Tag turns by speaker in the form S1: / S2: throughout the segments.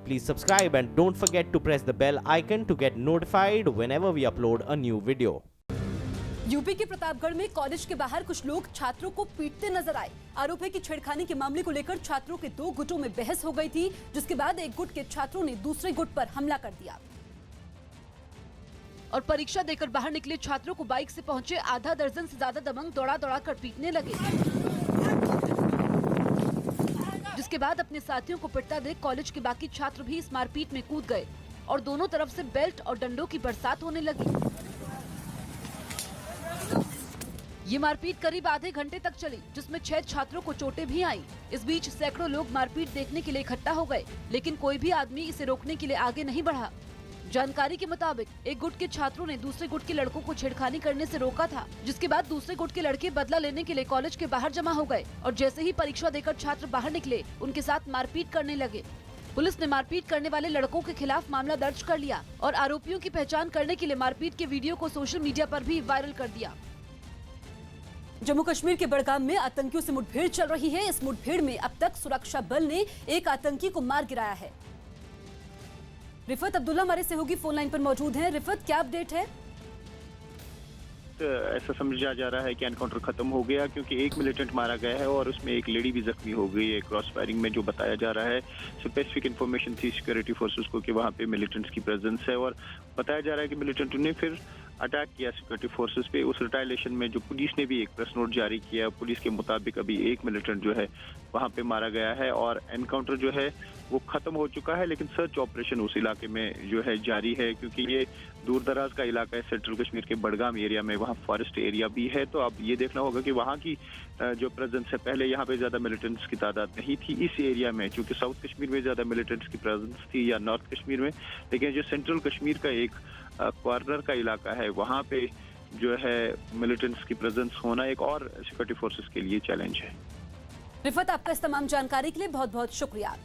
S1: Please subscribe and don't forget to press the bell icon to get notified whenever we upload a new video.
S2: UP के प्रतापगढ़ में college के बाहर कुछ लोग छात्रों को पीटते नजर आए। आरोप है कि छेड़खानी के मामले को लेकर छात्रों के 2 गुटों में बहस हो गई थी, जिसके बाद एक गुट के छात्रों ने दूसरे गुट पर हमला कर दिया और परीक्षा देकर बाहर निकले छात्रों को बाइक से पहुंचे आधा दर्जन से ज्यादा दबंग दौड़ा कर पीटने लगे, जिसके बाद अपने साथियों को पिटता देख कॉलेज के बाकी छात्र भी इस मारपीट में कूद गए और दोनों तरफ से बेल्ट और डंडों की बरसात होने लगी। ये मारपीट करीब आधे घंटे तक चली, जिसमें 6 छात्रों को चोटें भी आईं। इस बीच सैकड़ों लोग मारपीट देखने के लिए इकट्ठा हो गए, लेकिन कोई भी आदमी इसे रोकने के लिए आगे नहीं बढ़ा। जानकारी के मुताबिक एक गुट के छात्रों ने दूसरे गुट के लड़कों को छेड़खानी करने से रोका था, जिसके बाद दूसरे गुट के लड़के बदला लेने के लिए कॉलेज के बाहर जमा हो गए और जैसे ही परीक्षा देकर छात्र बाहर निकले, उनके साथ मारपीट करने लगे। पुलिस ने मारपीट करने वाले लड़कों के खिलाफ मामला दर्ज कर लिया और आरोपियों की पहचान करने के लिए मारपीट के वीडियो को सोशल मीडिया पर भी वायरल कर दिया। जम्मू कश्मीर के बड़गाम में आतंकियों से मुठभेड़ चल रही है। इस मुठभेड़ में अब तक सुरक्षा बल ने एक आतंकी को मार गिराया है। रिफत अब्दुल्ला हमारे सहयोगी फोन लाइन पर मौजूद हैं। रिफत, क्या अपडेट है?
S3: ऐसा समझा जा रहा है कि एनकाउंटर खत्म हो गया, क्योंकि एक मिलिटेंट मारा गया है और उसमें एक लेडी भी जख्मी हो गई है। क्रॉस फायरिंग में जो बताया जा रहा है, स्पेसिफिक इन्फॉर्मेशन थी सिक्योरिटी फोर्सेस को कि वहां पे मिलिटेंट्स की प्रेजेंस है और बताया जा रहा है कि मिलिटेंट ने फिर अटैक किया सिक्योरिटी फोर्सेस पे। उस रिटाइलेशन में जो पुलिस ने भी एक प्रेस नोट जारी किया। पुलिस के मुताबिक अभी एक मिलिटेंट जो है वहां पे मारा गया है और एनकाउंटर जो है वो खत्म हो चुका है, लेकिन सर्च ऑपरेशन उस इलाके में जो है जारी है, क्योंकि ये दूर दराज का इलाका है सेंट्रल कश्मीर के बड़गाम एरिया में, वहाँ फॉरेस्ट एरिया भी है। तो अब ये देखना होगा कि वहाँ की जो प्रेजेंस है, पहले यहाँ पे ज्यादा मिलिटेंट्स की तादाद नहीं थी इस एरिया में, क्योंकि साउथ कश्मीर में ज्यादा मिलिटेंट्स की प्रेजेंस थी या नॉर्थ कश्मीर में, लेकिन जो सेंट्रल कश्मीर का एक कॉर्नर का इलाका है, वहाँ पे जो है मिलिटेंट्स की प्रेजेंस होना एक और सिक्योरिटी फोर्सेस के लिए चैलेंज है।
S2: रिफत, आपका इस तमाम जानकारी के लिए बहुत बहुत शुक्रिया।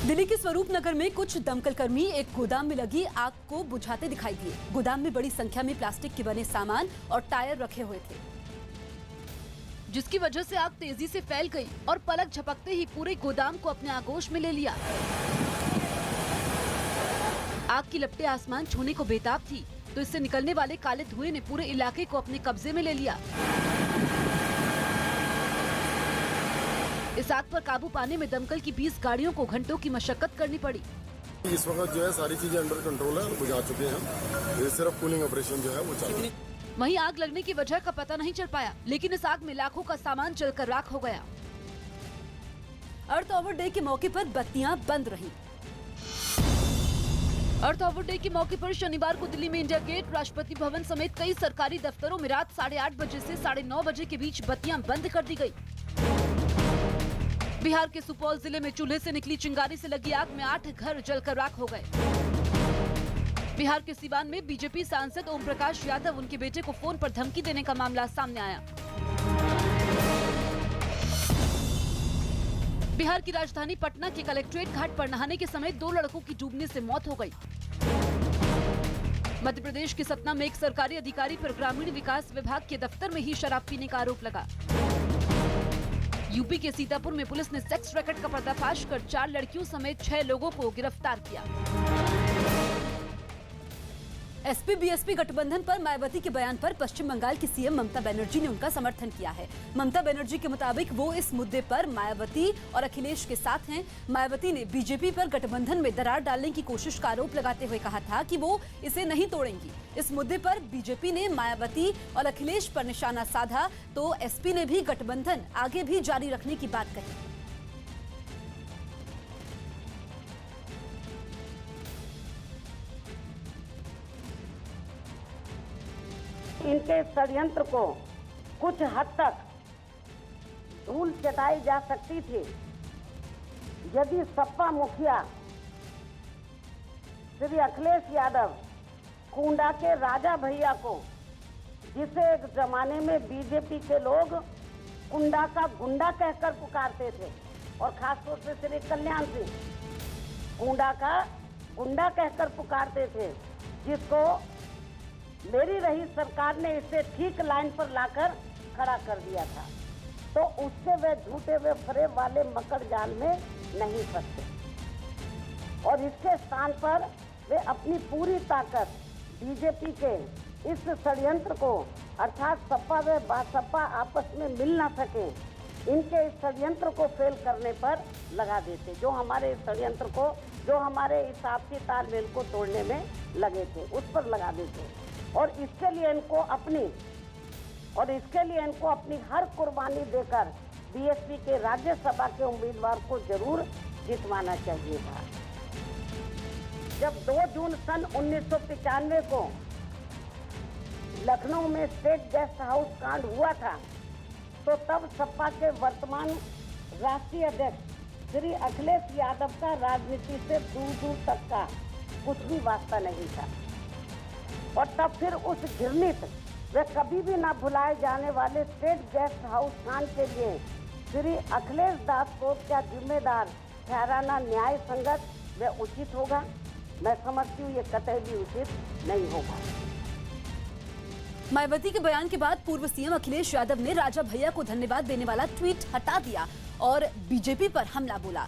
S2: दिल्ली के स्वरूप नगर में कुछ दमकल कर्मी एक गोदाम में लगी आग को बुझाते दिखाई दिए। गोदाम में बड़ी संख्या में प्लास्टिक के बने सामान और टायर रखे हुए थे, जिसकी वजह से आग तेजी से फैल गई और पलक झपकते ही पूरे गोदाम को अपने आगोश में ले लिया। आग की लपटें आसमान छूने को बेताब थी, तो इससे निकलने वाले काले धुएं ने पूरे इलाके को अपने कब्जे में ले लिया। इस आग पर काबू पाने में दमकल की 20 गाड़ियों को घंटों की मशक्कत करनी पड़ी।
S4: इस वक्त जो है सारी चीजें अंडर कंट्रोल है, बुझा चुके हैं। ये सिर्फ कूलिंग ऑपरेशन जो है वो चल रहा है।
S2: वहीं आग लगने की वजह का पता नहीं चल पाया, लेकिन इस आग में लाखों का सामान जलकर राख हो गया। अर्थ ओवर डे के मौके पर बत्तियां बंद रहीं। अर्थ ओवर डे के मौके पर शनिवार को दिल्ली में इंडिया गेट, राष्ट्रपति भवन समेत कई सरकारी दफ्तरों में रात 8:30 बजे से 9:30 बजे के बीच बत्तियां बंद कर दी गई। बिहार के सुपौल जिले में चूल्हे से निकली चिंगारी से लगी आग में 8 घर जलकर राख हो गए। बिहार के सीवान में बीजेपी सांसद ओम प्रकाश यादव उनके बेटे को फोन पर धमकी देने का मामला सामने आया। बिहार की राजधानी पटना के कलेक्ट्रेट घाट पर नहाने के समय 2 लड़कों की डूबने से मौत हो गई। मध्य प्रदेश के सतना में एक सरकारी अधिकारी पर ग्रामीण विकास विभाग के दफ्तर में ही शराब पीने का आरोप लगा। यूपी के सीतापुर में पुलिस ने सेक्स रैकेट का पर्दाफाश कर 4 लड़कियों समेत 6 लोगों को गिरफ्तार किया। एसपी बीएसपी गठबंधन पर मायावती के बयान पर पश्चिम बंगाल की सीएम ममता बनर्जी ने उनका समर्थन किया है। ममता बनर्जी के मुताबिक वो इस मुद्दे पर मायावती और अखिलेश के साथ हैं। मायावती ने बीजेपी पर गठबंधन में दरार डालने की कोशिश का आरोप लगाते हुए कहा था कि वो इसे नहीं तोड़ेंगी। इस मुद्दे पर बीजेपी ने मायावती और अखिलेश पर निशाना साधा तो एसपी ने भी गठबंधन आगे भी जारी रखने की बात कही।
S5: इनके षड्यंत्र को कुछ हद तक धूल चटाई जा सकती थी यदि सपा मुखिया श्री अखिलेश यादव कुंडा के राजा भैया को, जिसे एक जमाने में बीजेपी के लोग कुंडा का गुंडा कहकर पुकारते थे, और खासतौर से श्री कल्याण सिंह कुंडा का गुंडा कहकर पुकारते थे, जिसको मेरी रही सरकार ने इसे ठीक लाइन पर लाकर खड़ा कर दिया था, तो उससे वे झूठे वे फरेब वाले मकर जाल में नहीं फंसते। और इसके स्थान पर वे अपनी पूरी ताकत बीजेपी के इस षड्यंत्र को, अर्थात सपा व बसपा आपस में मिल ना सके, इनके इस षड्यंत्र को फेल करने पर लगा देते, जो हमारे षड्यंत्र को, जो हमारे इस आपसी तालमेल को तोड़ने में लगे थे, उस पर लगा देते। और इसके लिए इनको अपनी हर कुर्बानी देकर बीएसपी के राज्यसभा के उम्मीदवार को जरूर जितवाना चाहिए था। जब 2 जून सन 1995 को लखनऊ में स्टेट गेस्ट हाउस कांड हुआ था, तो तब सपा के वर्तमान राष्ट्रीय अध्यक्ष श्री अखिलेश यादव का राजनीति से दूर दूर तक का कुछ भी वास्ता नहीं था। और तब फिर उस घृणित वे कभी भी ना भुलाए जाने वाले स्टेट गेस्ट हाउस कांड के लिए श्री अखिलेश दास को क्या जिम्मेदार ठहराना न्याय संगत व उचित होगा? मैं समझती हूँ ये कतई भी उचित नहीं होगा।
S2: मायावती के बयान के बाद पूर्व सीएम अखिलेश यादव ने राजा भैया को धन्यवाद देने वाला ट्वीट हटा दिया और बीजेपी पर हमला बोला।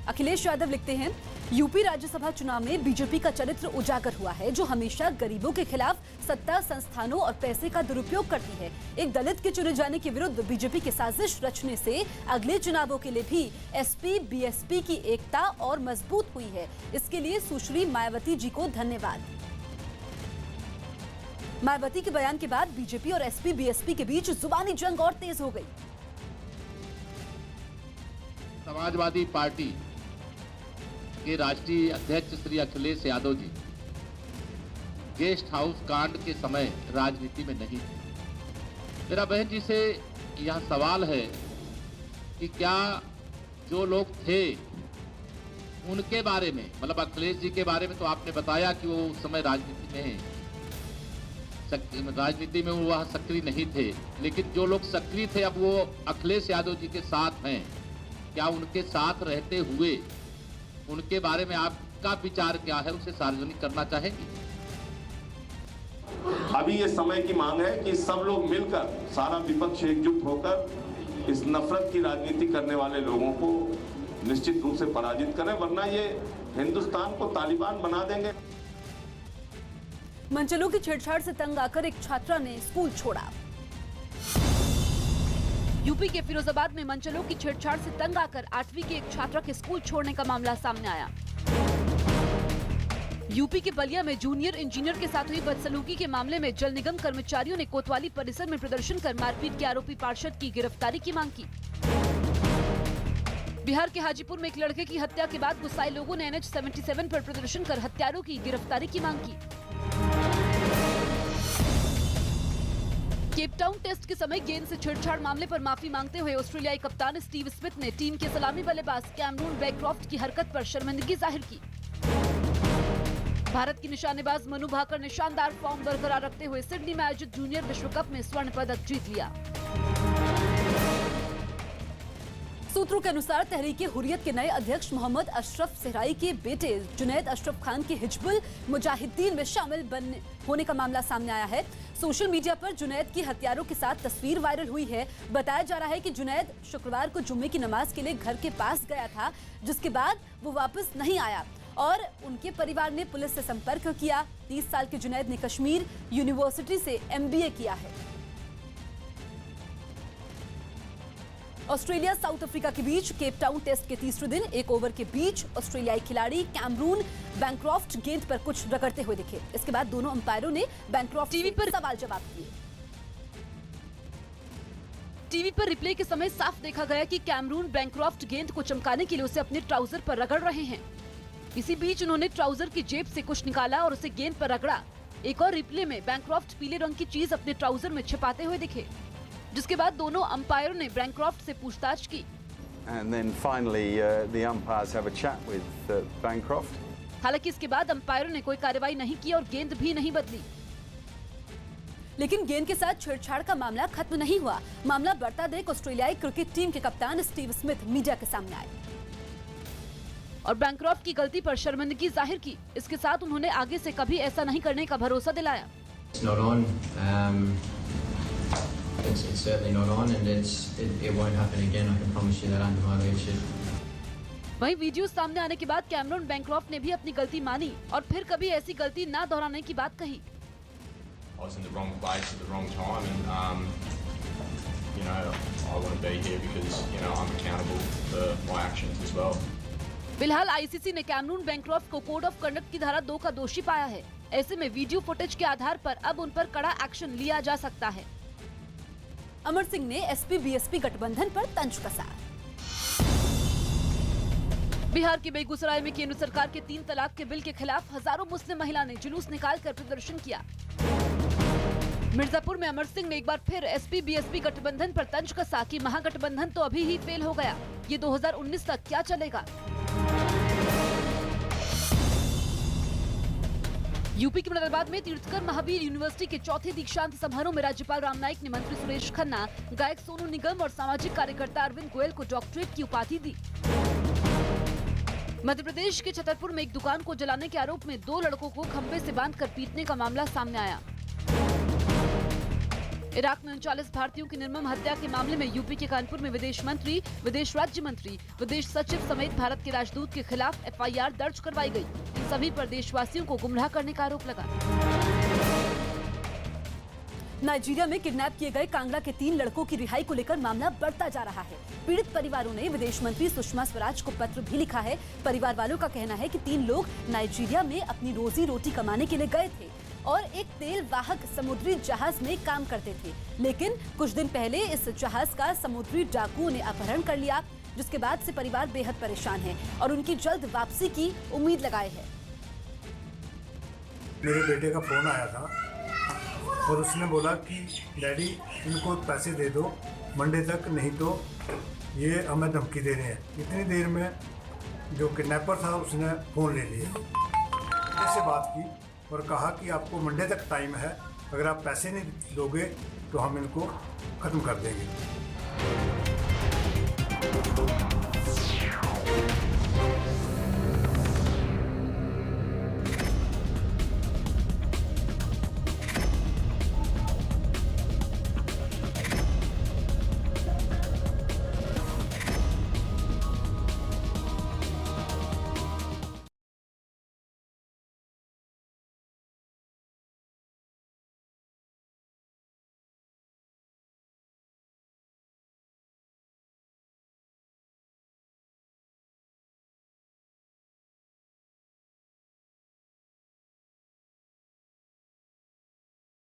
S2: अखिलेश यादव लिखते हैं, यूपी राज्यसभा चुनाव में बीजेपी का चरित्र उजागर हुआ है, जो हमेशा गरीबों के खिलाफ सत्ता, संस्थानों और पैसे का दुरुपयोग करती है। एक दलित के चुने जाने के विरुद्ध बीजेपी की साजिश रचने से अगले चुनावों के लिए भी एसपी बीएसपी की एकता और मजबूत हुई है। इसके लिए सुश्री मायावती जी को धन्यवाद। मायावती के बयान के बाद बीजेपी और एसपी बीएसपी के बीच जुबानी जंग और तेज हो गई।
S6: समाजवादी पार्टी के राष्ट्रीय अध्यक्ष श्री अखिलेश यादव जी गेस्ट हाउस कांड के समय राजनीति में नहीं थे। मेरा बहन जी से यह सवाल है कि क्या जो लोग थे उनके बारे में, मतलब अखिलेश जी के बारे में तो आपने बताया कि वो उस समय राजनीति में वह सक्रिय नहीं थे, लेकिन जो लोग सक्रिय थे अब वो अखिलेश यादव जी के साथ हैं, क्या उनके साथ रहते हुए उनके बारे में आपका विचार क्या है, उसे सार्वजनिक करना चाहेंगे?
S7: अभी ये समय की मांग है कि सब लोग मिलकर, सारा विपक्ष एकजुट होकर इस नफरत की राजनीति करने वाले लोगों को निश्चित रूप से पराजित करें, वरना ये हिंदुस्तान को तालिबान बना देंगे।
S2: मंचलों की छेड़छाड़ से तंग आकर एक छात्रा ने स्कूल छोड़ा। यूपी के फिरोजाबाद में मंचलों की छेड़छाड़ से तंग आकर 8वीं की एक छात्रा के स्कूल छोड़ने का मामला सामने आया। यूपी के बलिया में जूनियर इंजीनियर के साथ हुई बदसलूकी के मामले में जल निगम कर्मचारियों ने कोतवाली परिसर में प्रदर्शन कर मारपीट के आरोपी पार्षद की गिरफ्तारी की मांग की। बिहार के हाजीपुर में एक लड़के की हत्या के बाद गुस्साए लोगों ने NH 77 पर प्रदर्शन कर हत्यारों की गिरफ्तारी की मांग की। केपटाउन टेस्ट के समय गेंद से छेड़छाड़ मामले पर माफी मांगते हुए ऑस्ट्रेलियाई कप्तान स्टीव स्मिथ ने टीम के सलामी बल्लेबाज कैमरून बैक्रॉफ्ट की हरकत पर शर्मिंदगी जाहिर की। भारत की निशानेबाज मनु भाकर ने शानदार फॉर्म बरकरार रखते हुए सिडनी में आयोजित जूनियर विश्व कप में स्वर्ण पदक जीत लिया। सूत्रों के अनुसार तहरीक हुर्रियत के नए अध्यक्ष मोहम्मद अशरफ सहराई के बेटे जुनैद अशरफ खान के हिजबुल मुजाहिदीन में शामिल होने का मामला सामने आया है। सोशल मीडिया पर जुनैद की हथियारों के साथ तस्वीर वायरल हुई है। बताया जा रहा है कि जुनैद शुक्रवार को जुम्मे की नमाज के लिए घर के पास गया था, जिसके बाद वो वापस नहीं आया और उनके परिवार ने पुलिस से संपर्क किया। 30 साल के जुनैद ने कश्मीर यूनिवर्सिटी से MBA किया है। ऑस्ट्रेलिया साउथ अफ्रीका के बीच केपटाउन टेस्ट के तीसरे दिन एक ओवर के बीच ऑस्ट्रेलियाई खिलाड़ी कैमरून बैक्रॉफ्ट गेंद पर कुछ रगड़ते हुए दिखे। इसके बाद दोनों अंपायरों ने बैक्रॉफ्ट टीवी पर सवाल जवाब किए। टीवी पर रिप्ले के समय साफ देखा गया कि कैमरून बैक्रॉफ्ट गेंद को चमकाने के लिए उसे अपने ट्राउजर पर रगड़ रहे हैं। इसी बीच उन्होंने ट्राउजर की जेब से कुछ निकाला और उसे गेंद पर रगड़ा। एक और रिप्ले में बैक्रॉफ्ट पीले रंग की चीज अपने ट्राउजर में छिपाते हुए दिखे, जिसके बाद दोनों अंपायरों ने बैक्रॉफ्ट से पूछताछ की।
S8: And then finally, the umpires have a chat with Bancroft.
S2: हालांकि इसके बाद अंपायरों ने कोई कार्रवाई नहीं की और गेंद भी नहीं बदली। लेकिन गेंद के साथ छेड़छाड़ का मामला खत्म नहीं हुआ। मामला बढ़ता देख ऑस्ट्रेलियाई क्रिकेट टीम के कप्तान स्टीव स्मिथ मीडिया के सामने आए और बैक्रॉफ्ट की गलती पर शर्मिंदगी जाहिर की। इसके साथ उन्होंने आगे से कभी ऐसा नहीं करने का भरोसा दिलाया।
S9: It's certainly not on, and it won't happen again. I can promise you that under my leadership.
S2: वहीं वीडियो सामने आने के बाद कैमरॉन बैंक्रॉफ्ट ने भी अपनी गलती मानी और फिर कभी ऐसी गलती ना दोहराने की बात कही।
S9: I was in the wrong place at the wrong time, and I want to be here because I'm accountable for my actions as well.
S2: फिलहाल आईसीसी ने कैमरून बैंक्रॉफ्ट को कोड ऑफ कंडक्ट की धारा 2 का दोषी पाया है। ऐसे में वीडियो फुटेज के आधार पर अब उन पर कड़ा एक्शन लिया जा सकता है।
S10: अमर सिंह ने एसपी बीएसपी गठबंधन पर तंज कसा।
S2: बिहार के बेगूसराय में केंद्र सरकार के 3 तलाक के बिल के खिलाफ हजारों मुस्लिम महिला ने जुलूस निकालकर प्रदर्शन किया। मिर्जापुर में अमर सिंह ने एक बार फिर एसपी बीएसपी गठबंधन पर तंज कसा कि महागठबंधन तो अभी ही फेल हो गया, ये 2019 तक क्या चलेगा। यूपी के मुरादाबाद में तीर्थकर महावीर यूनिवर्सिटी के चौथे दीक्षांत समारोह में राज्यपाल राम नाईक ने मंत्री सुरेश खन्ना, गायक सोनू निगम और सामाजिक कार्यकर्ता अरविंद गोयल को डॉक्टरेट की उपाधि दी। मध्य प्रदेश के छतरपुर में एक दुकान को जलाने के आरोप में 2 लड़कों को खंभे से बांधकर पीटने का मामला सामने आया। इराक में 39 भारतीयों की निर्मम हत्या के मामले में यूपी के कानपुर में विदेश मंत्री, विदेश राज्य मंत्री, विदेश सचिव समेत भारत के राजदूत के खिलाफ एफआईआर दर्ज करवाई गई। इन सभी पर देशवासियों को गुमराह करने का आरोप लगा।
S10: नाइजीरिया में किडनैप किए गए कांगड़ा के 3 लड़कों की रिहाई को लेकर मामला बढ़ता जा रहा है। पीड़ित परिवारों ने विदेश मंत्री सुषमा स्वराज को पत्र भी लिखा है। परिवार वालों का कहना है कि 3 लोग नाइजीरिया में अपनी रोजी रोटी कमाने के लिए गए थे और एक तेल वाहक समुद्री जहाज में काम करते थे, लेकिन कुछ दिन पहले इस जहाज का समुद्री डाकुओं ने अपहरण कर लिया, जिसके बाद से परिवार बेहद परेशान है और उनकी जल्द वापसी की उम्मीद लगाए है।
S11: मेरे बेटे का फोन आया था और उसने बोला कि डैडी इनको पैसे दे दो मंडे तक, नहीं तो ये हमें धमकी दे रहे हैं। इतनी देर में जो किडनैपर था उसने फ़ोन ले लिया, इससे बात की और कहा कि आपको मंडे तक टाइम है, अगर आप पैसे नहीं दोगे तो हम इनको ख़त्म कर देंगे।